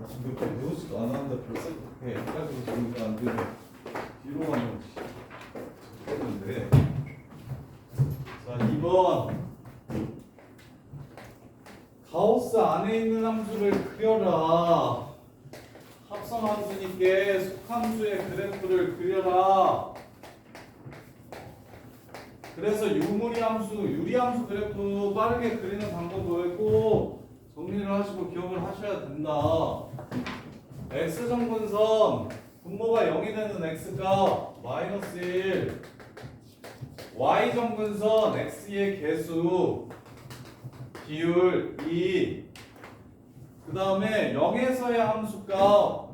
지금 몇 개 배우지도 않았는데 벌써 그렇게 헷갈리고 보니까 안 되네. 뒤로 가면 했는데. 자, 2번. 가우스 안에 있는 함수를 그려라. 합성 함수니까 속함수의 그래프를 그려라. 그래서 유리함수 그래프 빠르게 그리는 방법을 꼭 정리를 하시고 기억을 하셔야 된다. x정근선 분모가 0이 되는 x가 마이너스 1, y정근선 x의 개수 비율 2, 그 다음에 0에서의 함수값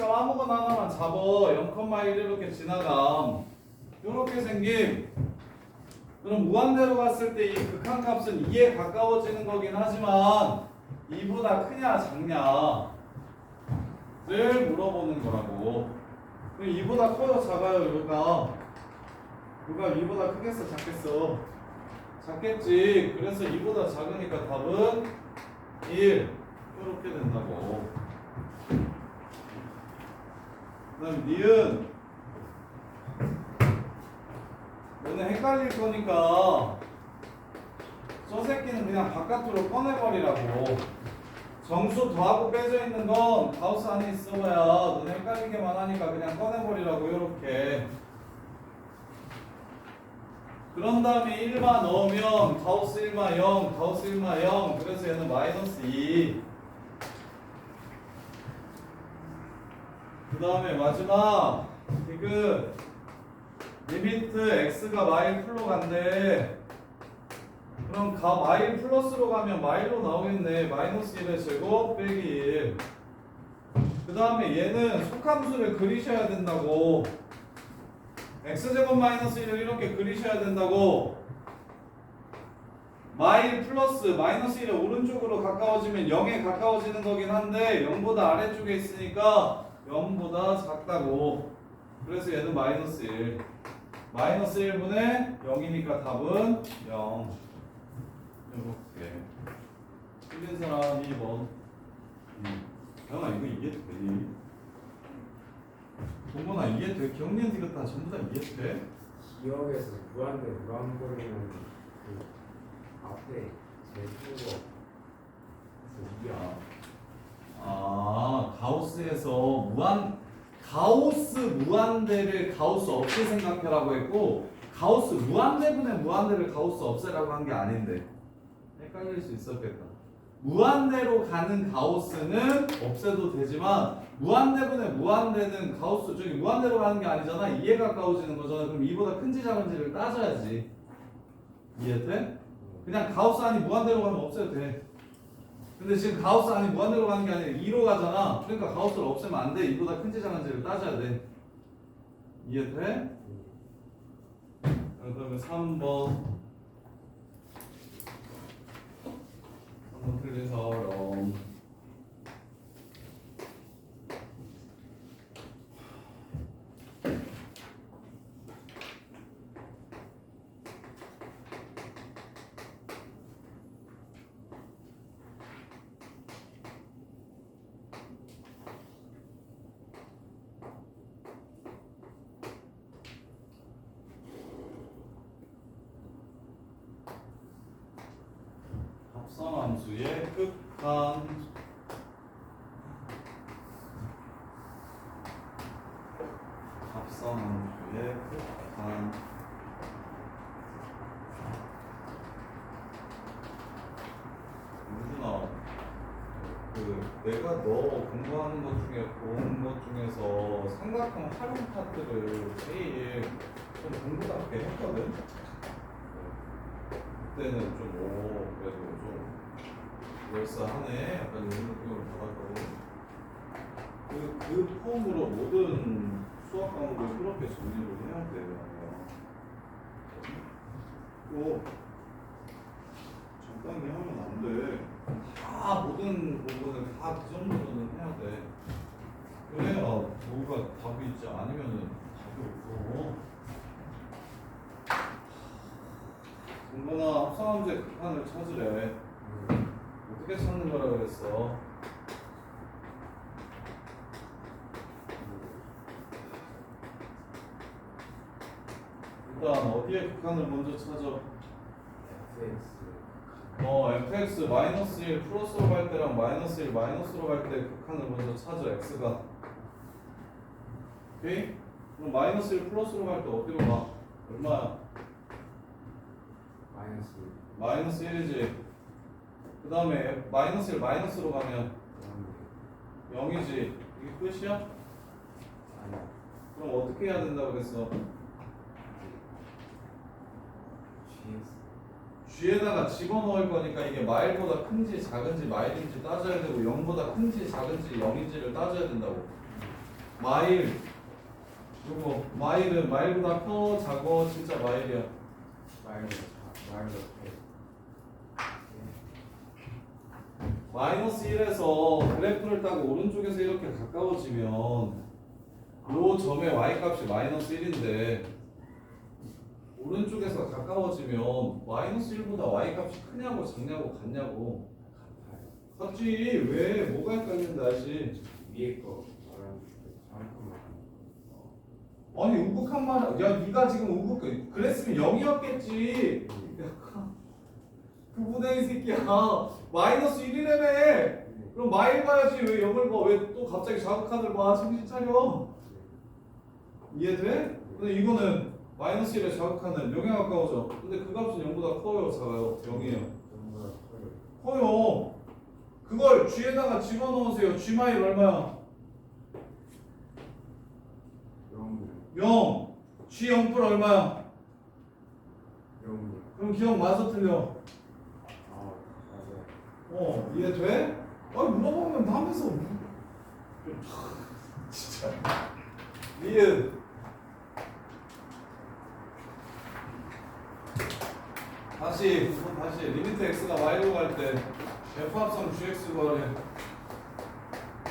아무거나 하나만 잡어 0,1 이렇게 지나감. 이렇게 생김. 그럼 무한대로 갔을 때 이 극한값은 2에 가까워지는 거긴 하지만 2보다 크냐 작냐를 물어보는 거라고. 그럼 2보다 커요 작아요? 이거가 2보다 크겠어 작겠어? 작겠지. 그래서 2보다 작으니까 답은 1 이렇게 된다고. 그 다음 니은 너는 헷갈릴 거니까 저 새끼는 그냥 바깥으로 꺼내버리라고. 정수 더하고 빼져 있는 건 가우스 안에 있어봐야 너는 헷갈리게만 하니까 그냥 꺼내버리라고. 이렇게 그런 다음에 1마 넣으면 가우스 1마 0, 가우스 1마 0. 그래서 얘는 마이너스 2. 그 다음에 마지막 디귿 리미트 x가 마일 풀로 간대. 그럼 마일 플러스로 가면 마일로 나오겠네. 마이너스 1의 제곱 빼기 1. 그 다음에 얘는 속함수를 그리셔야 된다고. x제곱 마이너스 1을 이렇게 그리셔야 된다고. 마일 플러스 마이너스 1의 오른쪽으로 가까워지면 0에 가까워지는 거긴 한데 0보다 아래쪽에 있으니까 0보다 작다고. 그래서 얘는 마이너스 1. 마이너스 1분의 0이니까 답은 0. 이렇게. 틀린 사람 2번. 형아 이거 이해되니? 동건아 이해돼? 경련 이거 다 전부 다 이해돼? 기억에서 무한거리는 그 앞에 제수가 가우스에서 가우스 무한대를 가우스 없이 생각해라고 했고, 가우스 무한대분의 무한대를 가우스 없애라고 한 게 아닌데 헷갈릴 수 있었겠다. 무한대로 가는 가우스는 없애도 되지만 무한대분의 무한대는 가우스 저기 무한대로 가는 게 아니잖아. 2에 가까워지는 거잖아. 그럼 2보다 큰지 작은지를 따져야지. 이해돼? 그냥 가우스 안이 무한대로 가면 없애도 돼. 근데 지금 가우스 안이 무한대로 가는 게 아니라 2로 가잖아. 그러니까 가우스를 없애면 안 돼. 2보다 큰지 작은지를 따져야 돼. 이해돼? 그러면 3번 틀린 사람. 합성함수의 극한. 합성함수의 극한. 유준아, 내가 너 공부하는 것 중에 본 것 중에서 삼각형 활용 파트를 제일 좀 공부답게 했거든. 그때는 좀 그래도 좀 열사하네 약간 이런 느낌으로 받았거든. 그 폼으로 모든 수학 과목을 그렇게 정리를 해야 돼요. 또 적당히 하면 안 돼. 다 모든 부분을 다 그 정도는 해야 돼. 그래야 뭐가 답이 있지. 아니면은 답이 없어. 동건아 합성함수의 극한을 찾으래. 어떻게 찾는 거라 그랬어? 일단 어디에 극한을 먼저 찾아? fx 마이너스 1 플러스로 갈 때랑 마이너스 1 마이너스로 갈 때 극한을 먼저 찾아 x가. 오케이? 그럼 마이너스 1 플러스로 갈 때 어디로 가? 얼마야? 마이너스 1이지. 그 다음에 마이너스 1 마이너스로 가면 0이지. 이게 끝이야? 그럼 어떻게 해야 된다고 그랬어? G에다가 집어넣을 거니까 이게 마일보다 큰지 작은지 마일인지 따져야 되고 0보다 큰지 작은지 0인지를 따져야 된다고. 마일 그리고 마일은 마일보다 커 작어 진짜 마일이야. 마이너스 1에서 그래프를 따고 오른쪽에서 이렇게 가까워지면 요 점의 y값이 마이너스 1인데 오른쪽에서 가까워지면 마이너스 1보다 y값이 크냐고 작냐고 같냐고. 같지. 왜? 뭐가 헷갈리는데 알지? 위에 거 말하는 아니 우극한 말, 야 네가 지금 우극 그랬으면 0이었겠지. 그보다 이 새끼야 마이너스 1이라며. 그럼 마일 봐야지 왜 0을 봐? 왜 또 갑자기 자극한을 봐? 정신 차려. 이해돼? 근데 이거는 마이너스 1에 자극하는 0에 가까워져. 근데 그 값은 0보다 커요 작아요? 0이에요. 커요. 그걸 G에다가 집어넣으세요. G 마일 얼마야? 0. G 0불 얼마야? 그럼 기억 맞아 틀려? 이해돼? 아니 물어보면 하면서 진짜 니은 다시 리미트 x가 y로 갈 때 f 합성 gx 구하래.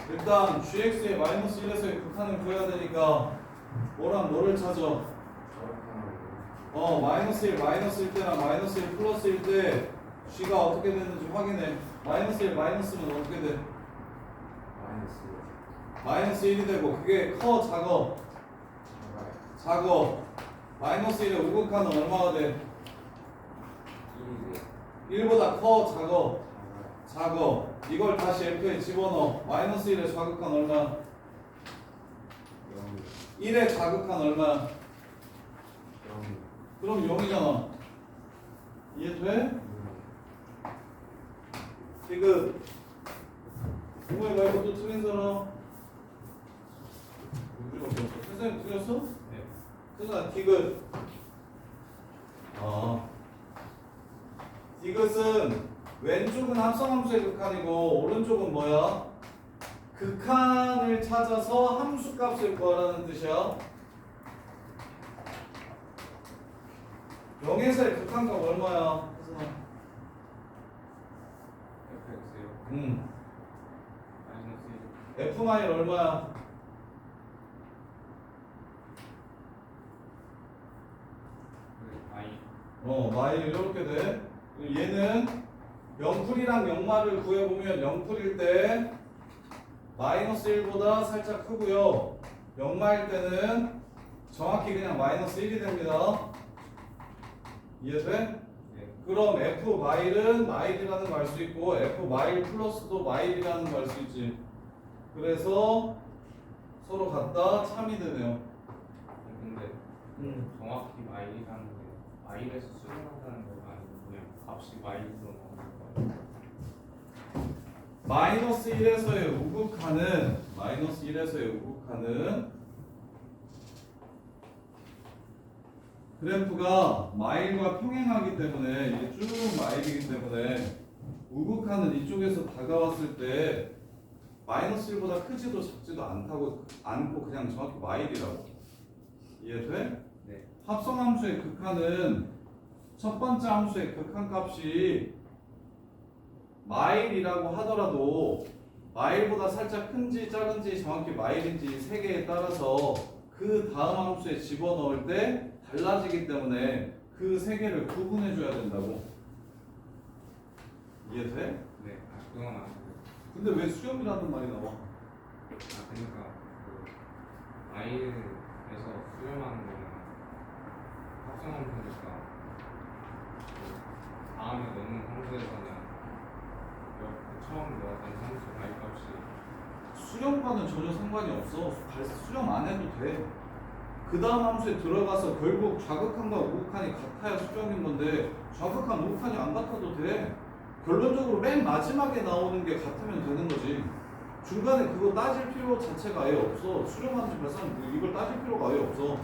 일단 gx의 마이너스 1에서의 극한을 구해야 되니까 뭐랑 뭐를 찾아? 마이너스 1 마이너스 1 때랑 마이너스 1 플러스 1 때 g가 어떻게 되는지 확인해. 마이너스 1 마이너스면 어떻게 돼? 마이너스 1이 되고 그게 커 작어? 작어. 마이너스 1의 우극한은 얼마가 돼? 1보다 커 작어? 작어. 이걸 다시 f에 집어넣어. 마이너스 1의 자극한 얼마? 1의 자극한 얼마? 그럼 0이잖아. 이해돼? 지금 공부해 말고 또 틀린 사람? 선생님 틀렸어? 네. 그래서 디귿. 디귿은 왼쪽은 합성함수의 극한이고 오른쪽은 뭐야? 극한을 찾아서 함수값을 구하라는 뜻이야. 0에서의 극한값 얼마야? f 마일 얼마야? 마일 이렇게 돼. 얘는 0풀이랑 0마를 구해보면 0풀일 때 마이너스 1보다 살짝 크고요. 0마일 때는 정확히 그냥 마이너스 1이 됩니다. 이해돼? 네. 그럼 f 마일은 마일이라는 걸 알 수 있고 f 마일 플러스도 마일이라는 걸 알 수 있지. 그래서 서로 같다 참이 되네요. 근데 정확히 마일이라는 게 마일에서 수렴한다는 거 아니고 그냥 값이 마일로 나오는 거예요? 마이너스 1에서의 우극한은 그래프가 마일과 평행하기 때문에 이게 쭉 마일이기 때문에 우극한은 이쪽에서 다가왔을 때 마이너스 1보다 크지도 작지도 않고 그냥 정확히 마일이라고. 이해돼? 네. 합성함수의 극한은 첫 번째 함수의 극한값이 마일이라고 하더라도 마일보다 살짝 큰지 작은지 정확히 마일인지 세 개에 따라서 그 다음 함수에 집어넣을 때 달라지기 때문에 그 세 개를 구분해 줘야 된다고. 이해돼? 네. 그건 아니고. 근데 왜 수렴이라는 말이 나와? 그러니까 그 마일에서 수렴하는 거는 합성한 거니까 다음에 넣는 함수에서는 처음 넣었던 함수 y 값이 수령과는 전혀 상관이 없어. 수령 안 해도 돼. 그 다음 함수에 들어가서 결국 좌극한과 우극한이 같아야 수령인 건데 좌극한 우극한이 안 같아도 돼. 결론적으로 맨 마지막에 나오는 게 같으면 되는 거지. 중간에 그거 따질 필요 자체가 아예 없어. 수령함수 발산 이걸 따질 필요가 아예 없어.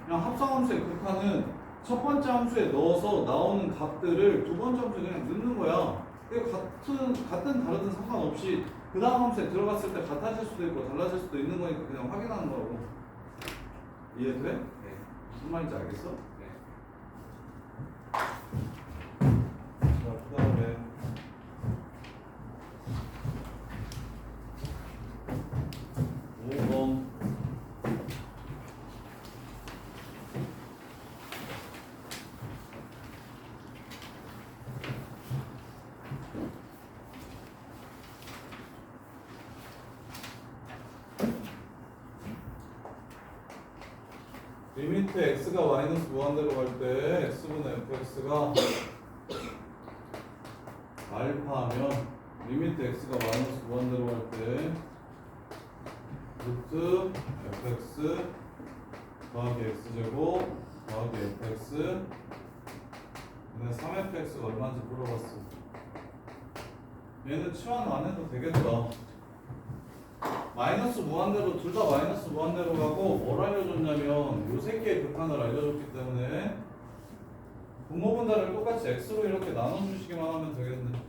그냥 합성함수의 극한은 첫 번째 함수에 넣어서 나오는 값들을 두 번째 함수에 그냥 넣는 거야. 같은 다르든 상관없이 그 다음 함수에 들어갔을 때 같아질 수도 있고 달라질 수도 있는 거니까 그냥 확인하는 거라고. 이해돼? 네. 무슨 말인지 알겠어? 네. 자, 그 다음에 5번 리미트 x가 마이너스 무한대로 갈 때 x분의 fx가 알파하면 리미트 x가 마이너스 무한대로 갈 때 루트 fx 더하기 x제곱 더하기 fx 근데 3fx가 얼마인지 물어봤어. 얘는 치환 안 해도 되겠다. 마이너스 무한대로 둘 다 마이너스 무한대로 가고 뭘 알려줬냐면 요 세 개의 극한을 알려줬기 때문에 분모분자를 똑같이 x로 이렇게 나눠주시기만 하면 되겠네.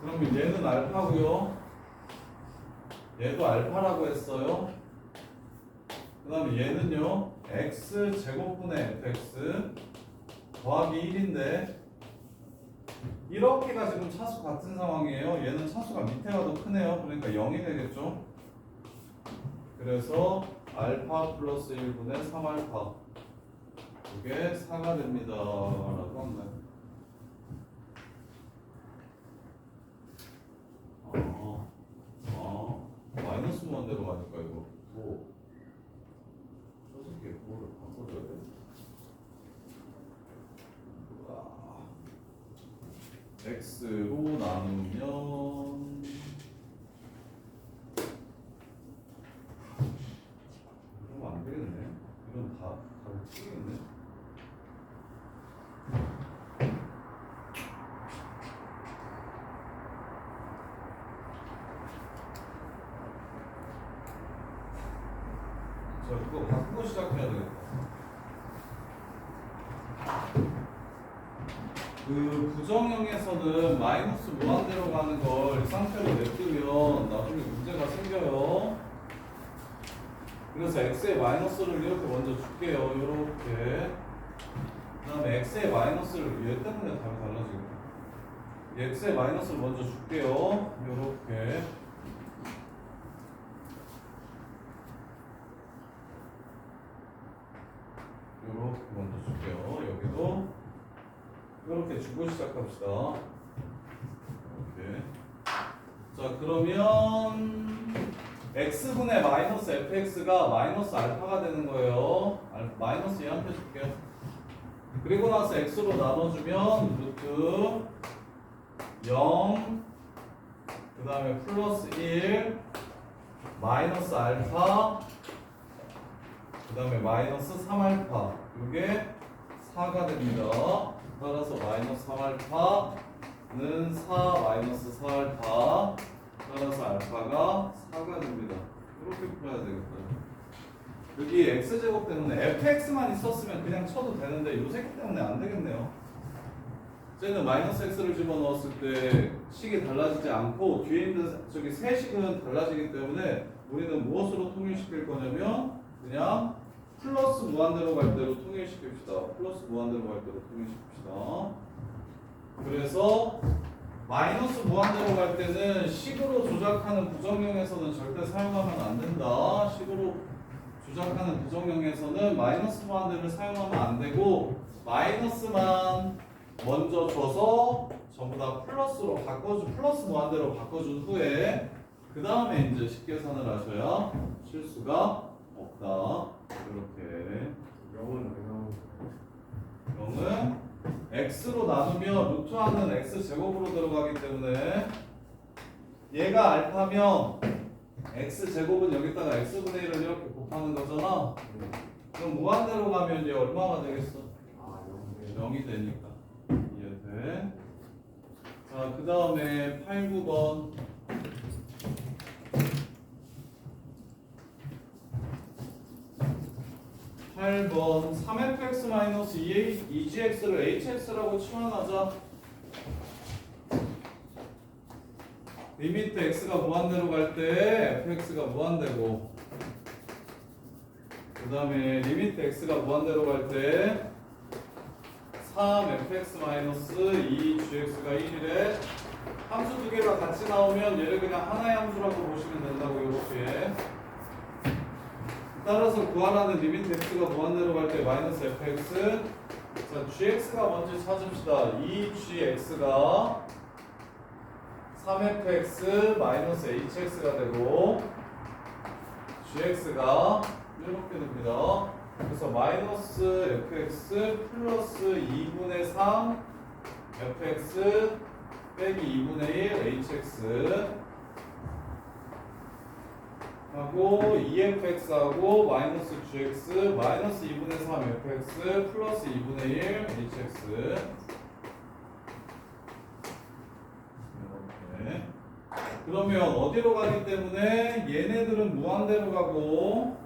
그러면 얘는 알파고요. 얘도 알파라고 했어요. 그 다음에 얘는요 x 제곱분의 fx 더하기 1인데 이렇게가 지금 차수 같은 상황이에요. 얘는 차수가 밑에가 더 크네요. 그러니까 0이 되겠죠. 그래서 알파 플러스 1분의 3알파 이게 4가 됩니다 라고 합니다. 마이너스 무한대로 가니까 이거 뭐 어떻게 뭐를 바꿔줘야 돼? x로 나누면 그러면 안 되겠네. 이건 다 답을 틀리겠네. 자, 그거 바꾸고 시작해야 되겠다. 그 부정형에서는 마이너스 무한대로 가는 걸 이 상태로 냅두면 나중에 문제가 생겨요. 그래서 x의 마이너스를 이렇게 먼저 줄게요. 이렇게. 그 다음에 x의 마이너스를 얘 때문에 답이 달라지겠다. x의 마이너스를 먼저 줄게요. 이렇게. 이렇게 먼저 줄게요. 여기도 이렇게 주고 시작합시다. 이렇게. 자, 그러면 x분의 마이너스 fx가 마이너스 알파가 되는 거예요. 마이너스 얘한테 줄게요. 그리고 나서 x로 나눠주면 루트 0, 그 다음에 플러스 1, 마이너스 알파, 그 다음에 마이너스 3알파. 이게 4가 됩니다. 따라서 마이너스 3알파는 4 마이너스 4알파. 따라서 알파가 4가 됩니다. 이렇게 풀어야 되겠다. 여기 x제곱 때문에 fx만 있었으면 그냥 쳐도 되는데 이 새끼 때문에 안 되겠네요. 쟤는 마이너스 x를 집어넣었을 때 식이 달라지지 않고 뒤에 있는 저기 세 식은 달라지기 때문에 우리는 무엇으로 통일시킬 거냐면 그냥 플러스 무한대로 갈 대로 통일시킵시다. 플러스 무한대로 갈 대로 통일시킵시다. 그래서 마이너스 무한대로 갈 때는 식으로 조작하는 부정형에서는 절대 사용하면 안 된다. 식으로 조작하는 부정형에서는 마이너스 무한대를 사용하면 안 되고 마이너스만 먼저 줘서 전부 다 플러스로 플러스 무한대로 바꿔준 후에 그 다음에 이제 식계산을 하셔야 실수가 없다. 이렇게 0은 왜 나오는 거예요? 0은 x로 나누면 루트 하는 x 제곱으로 들어가기 때문에 얘가 알파면 x 제곱은 여기다가 x분의 1을 이렇게 곱하는 거잖아. 그럼 무한대로 가면 얘 얼마가 되겠어? 아 0은 0이 되니까 이해돼? 자, 그 다음에 8, 9번. 8번 3fx-2gx를 hx라고 치환하자. 리미트 x가 무한대로 갈 때 fx가 무한대고, 그 다음에 리미트 x가 무한대로 갈 때 3fx-2gx가 1이래. 함수 두 개가 같이 나오면 얘를 그냥 하나의 함수라고 보시면 된다고. 이렇게 따라서 구하라는 리미트 x가 무한대로 갈 때 마이너스 fx. 자, gx가 먼저 찾읍시다. 2gx가 3fx 마이너스 hx가 되고, gx가 이렇게 됩니다. 그래서 마이너스 fx 플러스 2분의 3 fx 빼기 2분의 1 hx 하고 2fx하고 마이너스 gx 마이너스 2분의 3 fx 플러스 2분의 1 hx. 이렇게. 그러면 어디로 가기 때문에 얘네들은 무한대로 가고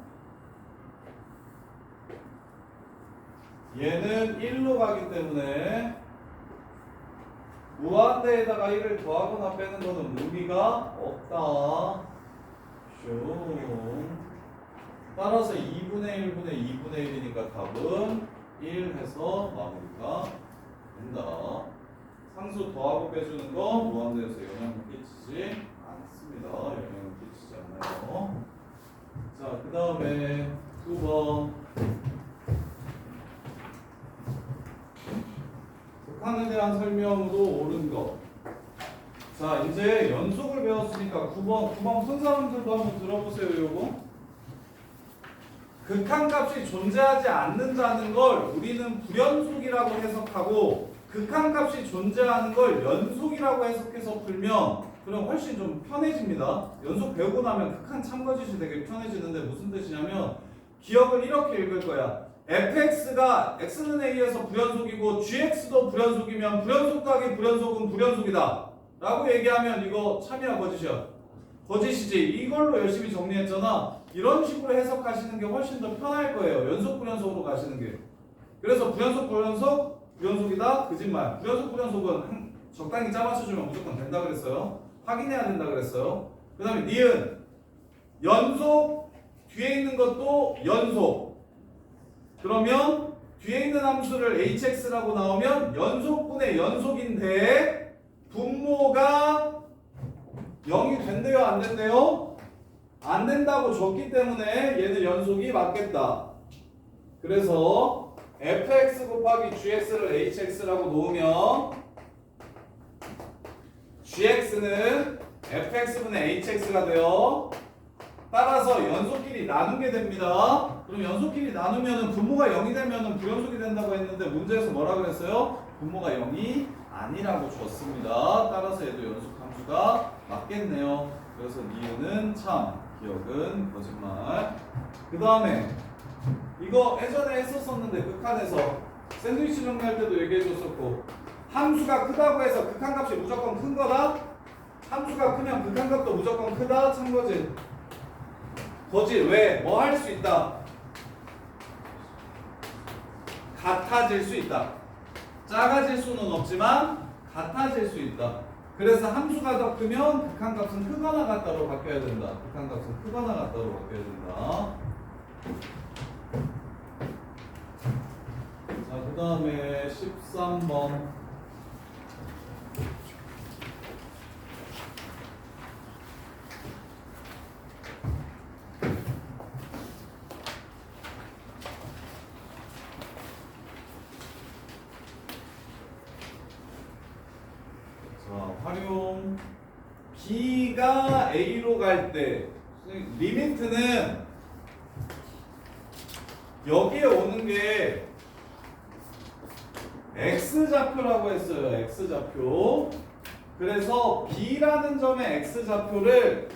얘는 1로 가기 때문에 무한대에다가 1을 더하거나 빼는 거는 의미가 없다. 슝. 따라서 2분의 1분의 2분의 1이니까 답은 1 해서 마무리가 된다. 상수 더하고 빼주는 거 무한대에서 영향을 끼치지 않습니다. 영향을 끼치지 않아요. 자, 그 다음에 9번. 극한에 대한 설명으로 옳은 것. 자, 이제 연속을 배웠으니까 9번 푼 사람들도 한번 들어보세요. 요거 극한값이 존재하지 않는다는 걸 우리는 불연속이라고 해석하고, 극한값이 존재하는 걸 연속이라고 해석해서 풀면 그럼 훨씬 좀 편해집니다. 연속 배우고 나면 극한 참고지시 되게 편해지는데 무슨 뜻이냐면 기억을 이렇게 읽을 거야. fx가 x는 a에서 불연속이고 gx도 불연속이면 불연속 더하기 불연속은 불연속이다 라고 얘기하면 이거 참이야 거짓이야? 거짓이지. 이걸로 열심히 정리했잖아. 이런 식으로 해석하시는 게 훨씬 더 편할 거예요. 연속 불연속으로 가시는 게. 그래서 불연속이다 거짓말. 불연속은 적당히 짜맞춰주면 무조건 된다 그랬어요. 확인해야 된다 그랬어요. 그 다음에 니은 연속, 뒤에 있는 것도 연속. 그러면 뒤에 있는 함수를 hx라고 나오면 연속분의 연속인데 분모가 0이 된대요 안 된대요? 안 된다고 줬기 때문에 얘는 연속이 맞겠다. 그래서 fx 곱하기 gx를 hx라고 놓으면 gx는 fx분의 hx가 돼요. 따라서 연속끼리 나누게 됩니다. 그럼 연속끼리 나누면 분모가 0이 되면 불연속이 된다고 했는데 문제에서 뭐라 그랬어요? 분모가 0이 아니라고 줬습니다. 따라서 얘도 연속 함수가 맞겠네요. 그래서 니은은 참, 기억은 거짓말. 그 다음에 이거 예전에 했었었는데 극한에서 샌드위치 정리할 때도 얘기해줬었고, 함수가 크다고 해서 극한값이 무조건 큰 거다? 함수가 크면 극한값도 무조건 크다? 참거지. 거지. 왜? 뭐 할 수 있다? 같아질 수 있다. 작아질 수는 없지만 같아질 수 있다. 그래서 함수가 더 크면 극한값은 크거나 같다로 바뀌어야 된다. 극한값은 크거나 같다로 바뀌어야 된다. 자, 그 다음에 13번. 활용 B가 A로 갈 때 리미트는 여기에 오는 게 X좌표라고 했어요. X좌표. 그래서 B라는 점의 X좌표를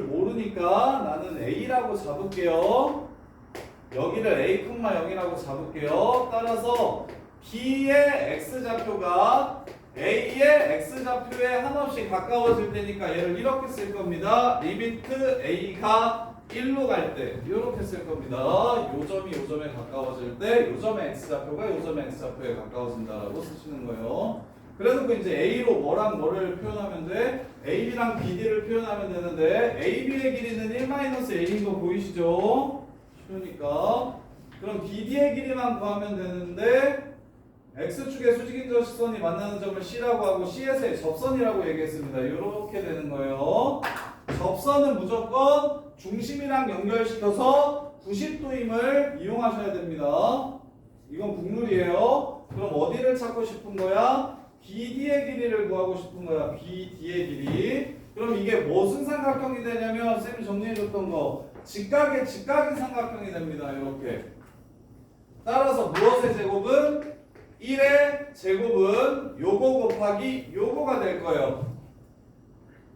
모르니까 나는 A라고 잡을게요. 여기를 A, 0이라고 잡을게요. 따라서 B의 X좌표가 A의 X좌표에 한없이 가까워질 때니까 얘를 이렇게 쓸 겁니다. 리미트 A가 1로 갈 때 이렇게 쓸 겁니다. 요 점이 요 점에 가까워질 때 요 점의 X좌표가 요 점의 X좌표에 가까워진다라고 쓰시는 거예요. 그래서 이제 A로 뭐랑 뭐를 표현하면 돼? AB랑 BD를 표현하면 되는데 AB의 길이는 1-A인 거 보이시죠? 그러니까 그럼 BD의 길이만 구하면 되는데 X축의 수직인접선이 만나는 점을 C라고 하고 C에서의 접선이라고 얘기했습니다. 이렇게 되는 거예요. 접선은 무조건 중심이랑 연결시켜서 90도임을 이용하셔야 됩니다. 이건 국룰이에요. 그럼 어디를 찾고 싶은 거야? BD의 길이를 구하고 싶은 거야. BD의 길이. 그럼 이게 무슨 삼각형이 되냐면 쌤이 정리해줬던 거 직각의 삼각형이 됩니다. 이렇게. 따라서 무엇의 제곱은 1의 제곱은 요거 곱하기 요거가 될 거예요.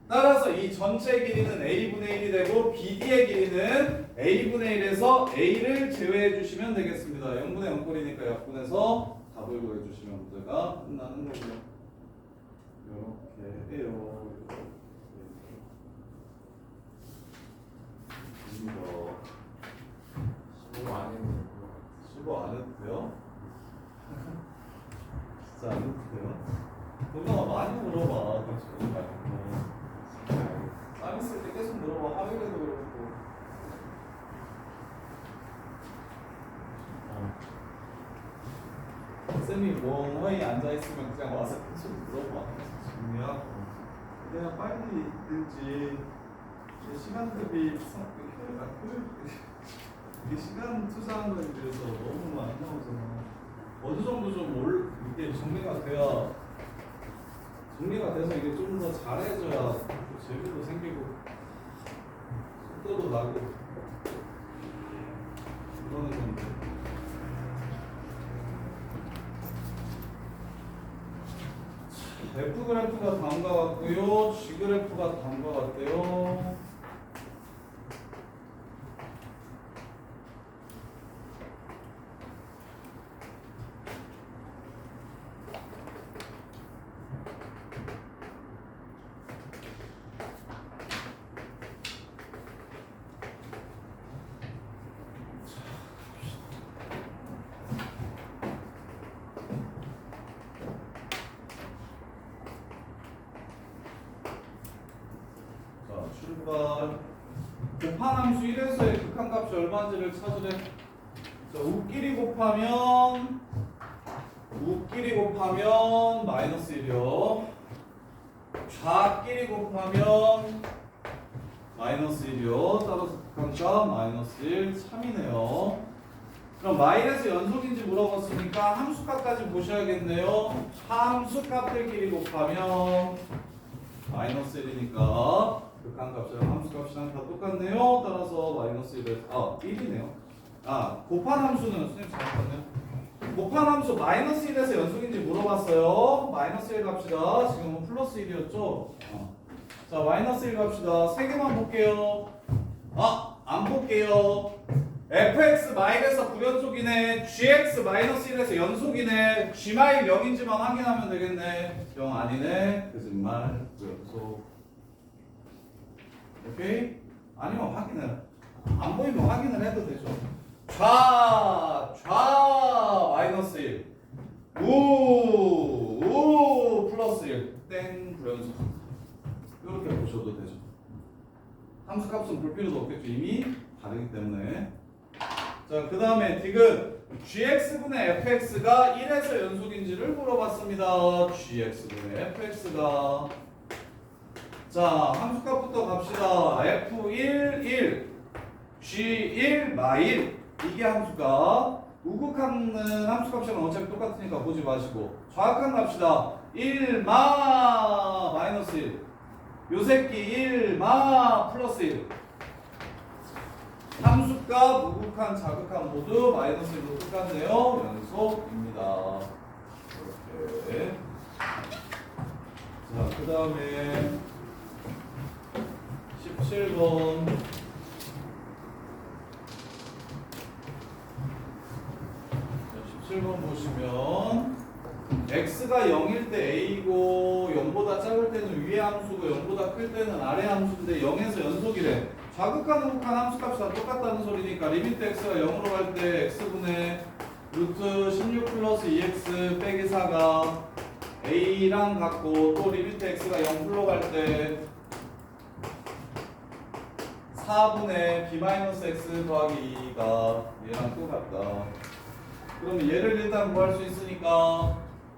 따라서 이 전체 길이는 A분의 1이 되고 BD의 길이는 A분의 1에서 A를 제외해 주시면 되겠습니다. 0분의 0꼴이니까 약분해서 답을 구해 주시면 문제가 끝나는 거고요. 이렇게 해요. 이거 15 안 했는데 15 안 해도 돼요? 진짜 안 해도 돼요? 동영아 많이 물어봐. 그렇지 말고. 땀 있을 때 계속 물어봐. 화요일에도 그렇고. 쌤이 멍하니 앉아있으면 그냥 와서 계속 물어봐. 중요하고. 그냥 빨리 들지. 시간대비 이게 시간 투자하는 거에 비해서 너무 많이 나오잖아. 어느 정도 좀 이게 정리가 돼서 이게 좀 더 잘해줘야 재미도 생기고 속도도 나고 그러는 건데. F 그래프가 다음과 같고요. G 그래프가 다음과 같대요. 출발. 곱한함수 1에서의 극한값이 얼마인지를 찾으래. 자, 우끼리 곱하면 마이너스 1이요. 좌끼리 곱하면 마이너스 1이요. 따라서 극한값 마이너스 1, 3이네요. 그럼 마이너스 연속인지 물어봤으니까 함수값까지 보셔야겠네요. 함수값들끼리 곱하면 마이너스 1이니까 극한값이랑 함수값이랑 다 똑같네요. 따라서 마이너스 1에서 1이네요. 곱한 함수는 선생님 잘못했네요. 곱한 함수 마이너스 1에서 연속인지 물어봤어요. 마이너스 1 갑시다. 지금은 플러스 1이었죠? 자, 마이너스 1 갑시다. 3개만 볼게요. 안 볼게요. fx 마일에서 불연속이네. gx 마이너스 1에서 연속이네. g 마일 0인지만 확인하면 되겠네. 0 아니네. 거짓말. 불연속. 오케이? 아니면 확인을. 안 보이면 확인을 해도 되죠. 좌 마이너스 1. 우 플러스 1. 땡 불연속. 이렇게 보셔도 되죠. 함수값은 볼 필요도 없겠죠. 이미 다르기 때문에. 자, 그 다음에 디귿 gx분의 fx가 1에서 연속인지를 물어봤습니다. gx분의 fx가. 자, 함수값부터 갑시다. f1, 1, g1, 마일. 이게 함수값. 우극함은 함수값이랑 어차피 똑같으니까 보지 마시고. 좌극함 갑시다. 1마 마이너스 1. 요 새끼 1마 플러스 1. 함수값, 무극한, 자극한 모두 마이너스 1로 똑같네요. 연속입니다. 이렇게. 자, 그 다음에 17번. 17번 보시면 x가 0일 때 a이고 0보다 작을 때는 위의 함수고 0보다 클 때는 아래 함수인데 0에서 연속이래. 자극한 극한 함수값이 다 똑같다는 소리니까 리미트 x가 0으로 갈 때 x분의 루트 16 플러스 2x 빼기 4가 a랑 같고 또 리미트 x가 0불로 갈 때 4분의 b-x 더하기 2가 얘랑 똑같다. 그러면 얘를 일단 구할 수 있으니까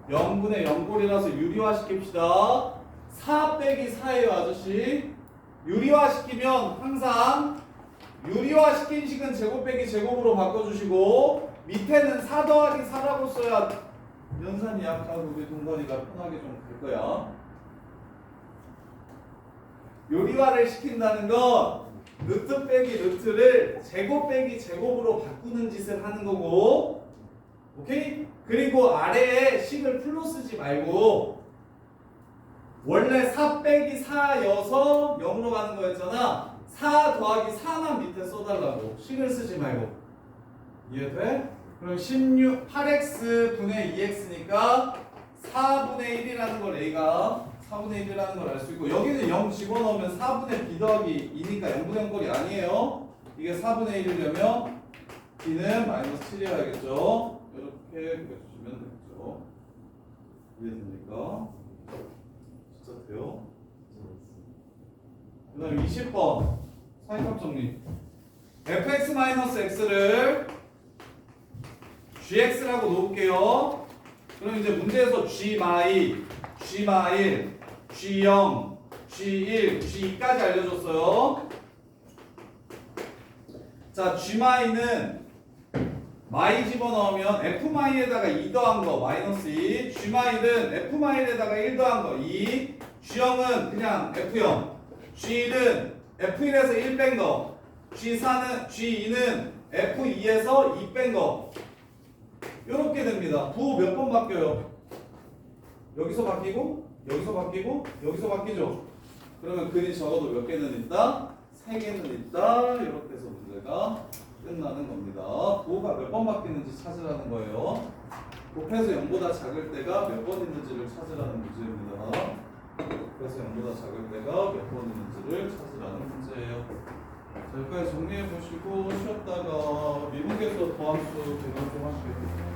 0분의 0꼴이라서 유리화 시킵시다. 4 빼기 4예요 아저씨. 유리화 시키면 항상 유리화 시킨 식은 제곱 빼기 제곱으로 바꿔주시고 밑에는 4 더하기 4라고 써야 연산이 약하고 우리 동건이가 편하게 좀 될 거야. 유리화를 시킨다는 건 루트 빼기 루트를 제곱 빼기 제곱으로 바꾸는 짓을 하는 거고, 오케이? 그리고 아래에 식을 풀로 쓰지 말고 원래 4 빼기 4여서 0으로 가는 거였잖아. 4 더하기 4만 밑에 써달라고. 식을 쓰지 말고. 이해돼? 그럼 8x 분의 2x니까 4분의 1이라는 걸 a가 4분의 1이라는 걸 알 수 있고, 여기는 0 집어넣으면 4분의 b 더하기 2니까 0분의 0꼴이 아니에요. 이게 4분의 1이려면 b는 마이너스 7이어야겠죠. 이렇게 그려주시면 되겠죠. 이해됩니까? 진짜 돼요? 그 다음에 20번 사인값 정리. fx-x를 gx라고 놓을게요. 그럼 이제 문제에서 g-1, g0, g1, g2까지 알려줬어요. 자, g는 마이 집어넣으면 f마이에다가 2 더한 거 마이너스 2, g마이는 f마이에다가 1 더한 거 2, g0은 그냥 f0, g1은 f1에서 1 뺀 거, g2는 f2에서 2 뺀 거. 이렇게 됩니다. 부호 몇 번 바뀌어요? 여기서 바뀌고, 여기서 바뀌고, 여기서 바뀌죠? 그러면 근이 적어도 몇 개는 있다? 3개는 있다. 이렇게 해서 문제가 끝나는 겁니다. 부호가 몇 번 바뀌는지 찾으라는 거예요. 곱해서 0보다 작을 때가 몇 번 있는지를 찾으라는 문제입니다. 곱해서 0보다 작을 때가 몇 번 있는지를 찾으라는 문제예요. 자, 여기까지 정리해 보시고 쉬었다가 미분계수 더함수 대강 좀 하시겠습니다.